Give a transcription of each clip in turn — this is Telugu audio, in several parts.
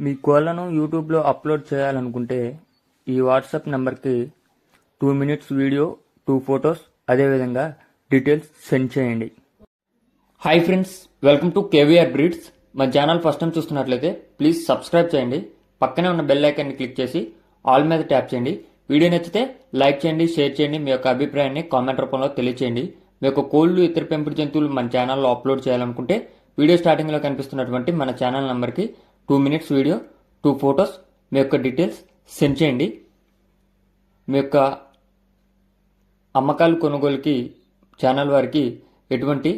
మీ కోళ్లను యూట్యూబ్లో అప్లోడ్ చేయాలనుకుంటే ఈ వాట్సాప్ నెంబర్కి 2 minutes వీడియో, 2 photos, అదేవిధంగా డీటెయిల్స్ సెండ్ చేయండి. Hi friends, welcome to KVR breeds. మా ఛానల్ ఫస్ట్ టైం చూస్తున్నట్లయితే ప్లీజ్ సబ్స్క్రైబ్ చేయండి. పక్కనే ఉన్న బెల్ ఐకాన్ని క్లిక్ చేసి ఆల్ మీద ట్యాప్ చేయండి. వీడియో నచ్చితే లైక్ చేయండి, షేర్ చేయండి. మీ యొక్క అభిప్రాయాన్ని కామెంట్ రూపంలో తెలియచేయండి. మీ యొక్క కోళ్లు, ఇతర పెంపుడు జంతువులు మన ఛానల్లో అప్లోడ్ చేయాలనుకుంటే వీడియో స్టార్టింగ్లో కనిపిస్తున్నటువంటి మన ఛానల్ నెంబర్కి 2 minutes వీడియో, 2 photos, మీ యొక్క డీటెయిల్స్ సెండ్ చేయండి. మీ యొక్క అమ్మకాలు, కొనుగోలుకి ఛానల్ వారికి ఎటువంటి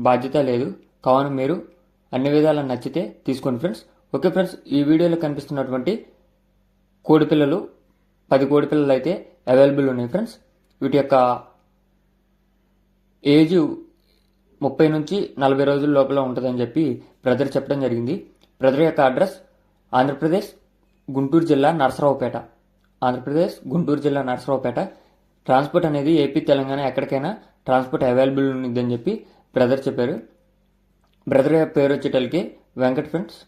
బాధ్యత లేదు. కావున మీరు అన్ని విధాలా నచ్చితే తీసుకోండి ఫ్రెండ్స్. ఓకే ఫ్రెండ్స్, ఈ వీడియోలో కనిపిస్తున్నటువంటి కోడిపిల్లలు 10 కోడిపిల్లలు అయితే అవైలబుల్ ఉన్నాయి ఫ్రెండ్స్. వీటి యొక్క ఏజ్ 30 నుంచి 40 రోజుల లోపల ఉంటుందని చెప్పి బ్రదర్ చెప్పడం జరిగింది. బ్రదర్ యొక్క అడ్రస్ ఆంధ్రప్రదేశ్ గుంటూరు జిల్లా నరసరావుపేట. ట్రాన్స్పోర్ట్ అనేది ఏపీ, తెలంగాణ ఎక్కడికైనా ట్రాన్స్పోర్ట్ అవైలబుల్ ఉందని చెప్పి బ్రదర్ చెప్పారు. బ్రదర్ యొక్క పేరు వచ్చేటలకి వెంకట్ ఫ్రెండ్స్.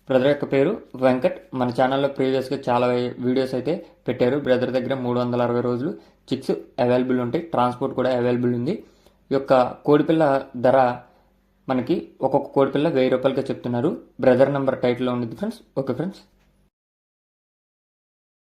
బ్రదర్ యొక్క పేరు వెంకట్. మన ఛానల్లో ప్రీవియస్గా చాలా వీడియోస్ అయితే పెట్టారు. బ్రదర్ దగ్గర 360 రోజులు చిక్స్ అవైలబుల్ ఉంటాయి. ట్రాన్స్పోర్ట్ కూడా అవైలబుల్ ఉంది. ఈ యొక్క కోడిపిల్ల ధర మనకి ఒక్కొక్క కోడిపిల్ల 1000 రూపాయలుగా చెప్తున్నారు. బ్రదర్ నెంబర్ టైటిల్లో ఉంది ఫ్రెండ్స్. Okay friends.